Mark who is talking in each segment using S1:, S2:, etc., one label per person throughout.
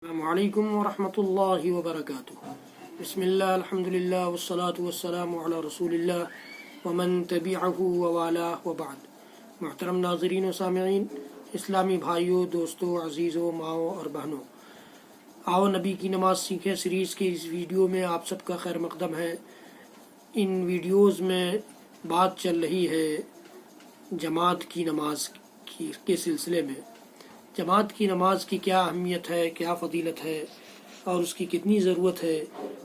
S1: السلام علیکم ورحمۃ اللہ وبرکاتہ۔ بسم اللہ الحمدللہ والصلاة والسلام علی رسول اللہ ومن تبعہ ووالاہ وبعد۔ محترم ناظرین و سامعین، اسلامی بھائیوں، دوستوں، عزیزوں، ماؤں اور بہنوں، آؤ نبی کی نماز سیکھیں سیریز کی اس ویڈیو میں آپ سب کا خیر مقدم ہے۔ ان ویڈیوز میں بات چل رہی ہے جماعت کی نماز کے سلسلے میں۔ جماعت کی نماز کی کیا اہمیت ہے، کیا فضیلت ہے اور اس کی کتنی ضرورت ہے،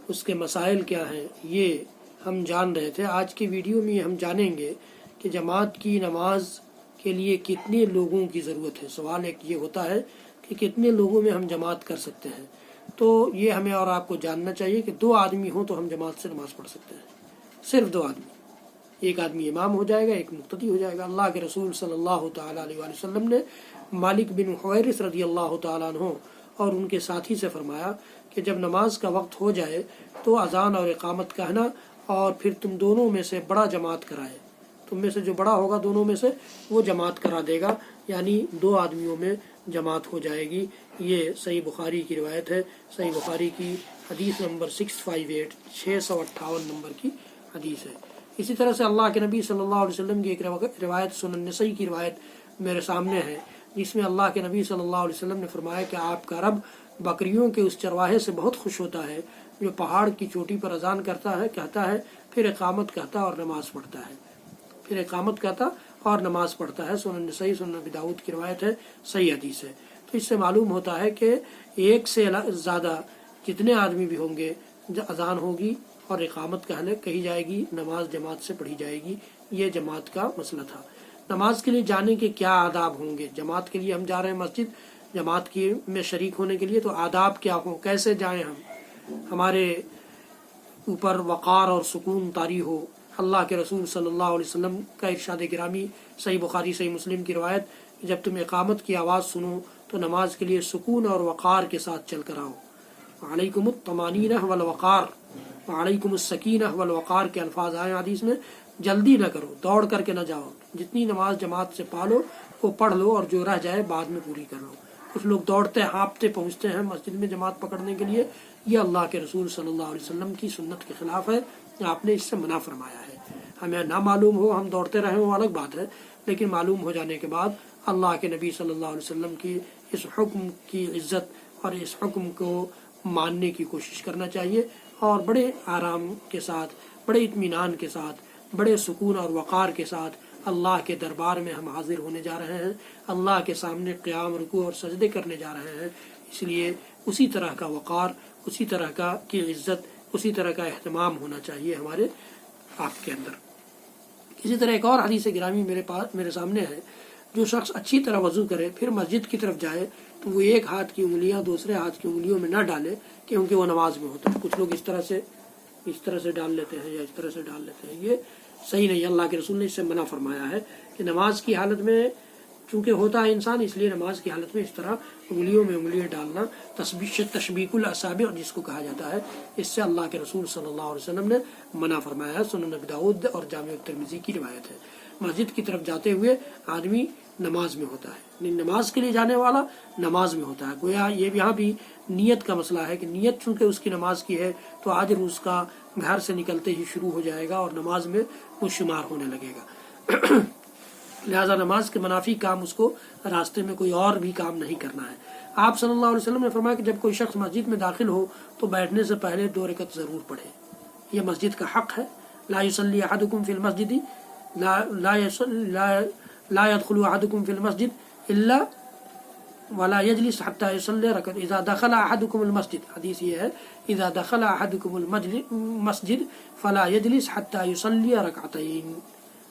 S1: اس کے مسائل کیا ہیں، یہ ہم جان رہے تھے۔ آج کی ویڈیو میں ہم جانیں گے کہ جماعت کی نماز کے لیے کتنے لوگوں کی ضرورت ہے۔ سوال ایک یہ ہوتا ہے کہ کتنے لوگوں میں ہم جماعت کر سکتے ہیں، تو یہ ہمیں اور آپ کو جاننا چاہیے کہ 2 آدمی ہوں تو ہم جماعت سے نماز پڑھ سکتے ہیں، صرف 2 آدمی۔ ایک آدمی امام ہو جائے گا، ایک مقتدی ہو جائے گا۔ اللہ کے رسول صلی اللہ تعالیٰ علیہ وآلہ وسلم نے مالک بن حویرث رضی اللہ تعالیٰ عنہ اور ان کے ساتھی سے فرمایا کہ جب نماز کا وقت ہو جائے تو اذان اور اقامت کہنا، اور پھر تم دونوں میں سے بڑا جماعت کرائے۔ تم میں سے جو بڑا ہوگا دونوں میں سے وہ جماعت کرا دے گا، یعنی 2 آدمیوں میں جماعت ہو جائے گی۔ یہ صحیح بخاری کی روایت ہے۔ صحیح بخاری کی حدیث نمبر 658 658 نمبر کی حدیث ہے۔ اسی طرح سے اللہ کے نبی صلی اللہ علیہ وسلم کی ایک روایت سنن نسائی کی روایت میرے سامنے ہے، جس میں اللہ کے نبی صلی اللہ علیہ وسلم نے فرمایا کہ آپ کا رب بکریوں کے اس چرواہے سے بہت خوش ہوتا ہے جو پہاڑ کی چوٹی پر اذان کہتا ہے، پھر اقامت کہتا اور نماز پڑھتا ہے۔ سنن نسائی، سنن ابی داؤد کی روایت ہے، صحیح حدیث ہے۔ تو اس سے معلوم ہوتا ہے کہ ایک سے زیادہ جتنے آدمی بھی ہوں گے، اذان ہوگی اور اقامت کہی جائے گی، نماز جماعت سے پڑھی جائے گی۔ یہ جماعت کا مسئلہ تھا۔ نماز کے لیے جانے کے کیا آداب ہوں گے؟ جماعت کے لیے ہم جا رہے ہیں مسجد، جماعت میں شریک ہونے کے لیے، تو آداب کیا ہوں، کیسے جائیں ہمارے اوپر وقار اور سکون طاری ہو۔ اللہ کے رسول صلی اللہ علیہ وسلم کا ارشاد گرامی، صحیح بخاری صحیح مسلم کی روایت، جب تم اقامت کی آواز سنو تو نماز کے لیے سکون اور وقار کے ساتھ چل کر آؤ۔ علیکم الطمانینہ والوقار، وعلیکم السکینہ والوقار کے الفاظ آئے حدیث میں۔ جلدی نہ کرو، دوڑ کر کے نہ جاؤ، جتنی نماز جماعت سے پالو وہ پڑھ لو، اور جو رہ جائے بعد میں پوری کر لو۔ کچھ لوگ دوڑتے ہانپتے پہنچتے ہیں مسجد میں جماعت پکڑنے کے لیے، یہ اللہ کے رسول صلی اللہ علیہ وسلم کی سنت کے خلاف ہے، آپ نے اس سے منع فرمایا ہے۔ ہمیں نہ معلوم ہو، ہم دوڑتے رہے وہ الگ بات ہے، لیکن معلوم ہو جانے کے بعد اللہ کے نبی صلی اللہ علیہ وسلم کی اس حکم کی عزت اور اس حکم کو ماننے کی کوشش کرنا چاہیے، اور بڑے آرام کے ساتھ، بڑے اطمینان کے ساتھ، بڑے سکون اور وقار کے ساتھ اللہ کے دربار میں ہم حاضر ہونے جا رہے ہیں، اللہ کے سامنے قیام، رکوع اور سجدے کرنے جا رہے ہیں۔ اس لیے اسی طرح کا وقار، اسی طرح کی عزت، اسی طرح کا اہتمام ہونا چاہیے ہمارے آپ کے اندر۔ اسی طرح ایک اور حدیث گرامی میرے سامنے ہے، جو شخص اچھی طرح وضو کرے پھر مسجد کی طرف جائے تو وہ ایک ہاتھ کی انگلیاں دوسرے ہاتھ کی انگلیوں میں نہ ڈالے، کیونکہ وہ نماز میں ہوتا ہے۔ کچھ لوگ اس طرح سے ڈال لیتے ہیں یا اس طرح سے ڈال لیتے ہیں، یہ صحیح نہیں۔ اللہ کے رسول نے اس سے منع فرمایا ہے کہ نماز کی حالت میں چونکہ ہوتا ہے انسان، اس لیے نماز کی حالت میں اس طرح انگلیوں میں انگلیاں ڈالنا تشبیک الاصابع جس کو کہا جاتا ہے، اس سے اللہ کے رسول صلی اللہ علیہ وسلم نے منع فرمایا ہے۔ سنن ابی داؤد اور جامع ترمذی کی روایت ہے۔ مسجد کی طرف جاتے ہوئے آدمی نماز میں ہوتا ہے، نماز کے لیے جانے والا نماز میں ہوتا ہے۔ گویا یہ یہاں بھی نیت کا مسئلہ ہے کہ نیت چونکہ اس کی نماز کی ہے تو اجر اس کا گھر سے نکلتے ہی شروع ہو جائے گا اور نماز میں وہ شمار ہونے لگے گا۔ لہذا نماز کے منافی کام اس کو راستے میں کوئی اور بھی کام نہیں کرنا ہے۔ آپ صلی اللہ علیہ وسلم نے فرمایا کہ جب کوئی شخص مسجد میں داخل ہو تو بیٹھنے سے پہلے 2 رکعت ضرور پڑھے، یہ مسجد کا حق ہے۔ لا يصلي احدكم في المسجد لا يدخل احدكم في المسجد الا ولا يجلس حتى يصلي ركعت اذا دخل احدكم المسجد، حدیث یہ ہے اذا دخل احدكم المسجد فلا يجلس حتى يصلي ركعتين،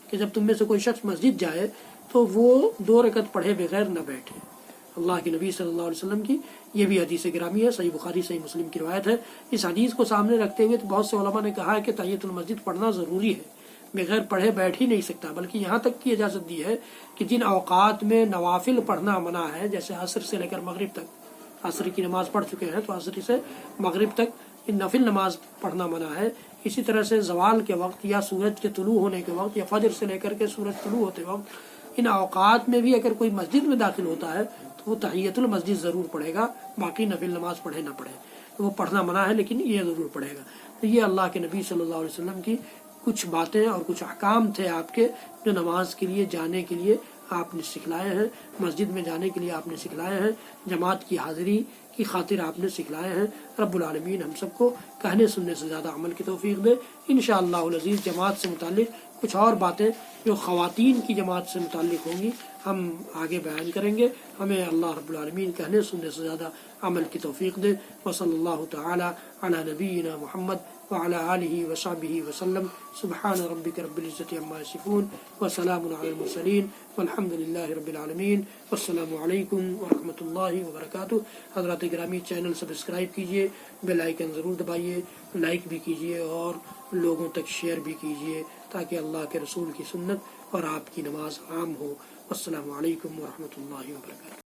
S1: کہ جب تم میں سے کوئی شخص مسجد جائے تو وہ 2 رکعت پڑھے بغیر نہ بیٹھے۔ اللہ کے نبی صلی اللہ علیہ وسلم کی یہ بھی حدیث گرامی ہے، صحیح بخاری صحیح مسلم کی روایت ہے۔ اس حدیث کو سامنے رکھتے ہوئے تو بہت سے علماء نے کہا ہے کہ تحیۃ المسجد پڑھنا ضروری ہے، بغیر پڑھے بیٹھ ہی نہیں سکتا، بلکہ یہاں تک کی اجازت دی ہے کہ جن اوقات میں نوافل پڑھنا منع ہے، جیسے عصر سے لے کر مغرب تک، عصر کی نماز پڑھ چکے ہیں تو عصر سے مغرب تک نفل نماز پڑھنا منع ہے۔ اسی طرح سے زوال کے وقت یا سورج کے طلوع ہونے کے وقت یا فجر سے لے کر کے سورج طلوع ہوتے وقت، ان اوقات میں بھی اگر کوئی مسجد میں داخل ہوتا ہے تو تو وہ تحیۃ المسجد ضرور پڑھے گا، باقی نفل نماز پڑھے نہ پڑھے وہ پڑھنا منع ہے، لیکن یہ ضرور پڑھے گا۔ تو یہ اللہ کے نبی صلی اللہ علیہ وسلم کی کچھ باتیں اور کچھ احکام تھے آپ کے، جو نماز کے لیے جانے کے لیے آپ نے سکھلائے ہیں، مسجد میں جانے کے لیے آپ نے سکھلائے ہیں، جماعت کی حاضری کی خاطر آپ نے سکھلائے ہیں۔ رب العالمین ہم سب کو کہنے سننے سے زیادہ عمل کی توفیق دے۔ انشاءاللہ العزیز جماعت سے متعلق کچھ اور باتیں جو خواتین کی جماعت سے متعلق ہوں گی ہم آگے بیان کریں گے۔ ہمیں اللہ رب العالمین کہنے سننے سے زیادہ عمل کی توفیق دے۔ وصلی اللہ تعالی علی نبینا محمد وعلى آله وصحبه وسلم۔ سبحان ربك رب العزة عما يصفون وسلام على المرسلين والحمد لله رب العالمين والسلام علیکم ورحمۃ اللہ وبرکاتہ۔ حضرات گرامی چینل سبسکرائب کیجئے، بیل آئیکن ضرور دبائیے، لائک بھی کیجئے اور لوگوں تک شیئر بھی کیجئے تاکہ اللہ کے رسول کی سنت اور آپ کی نماز عام ہو۔ السلام علیکم ورحمۃ اللہ وبرکاتہ۔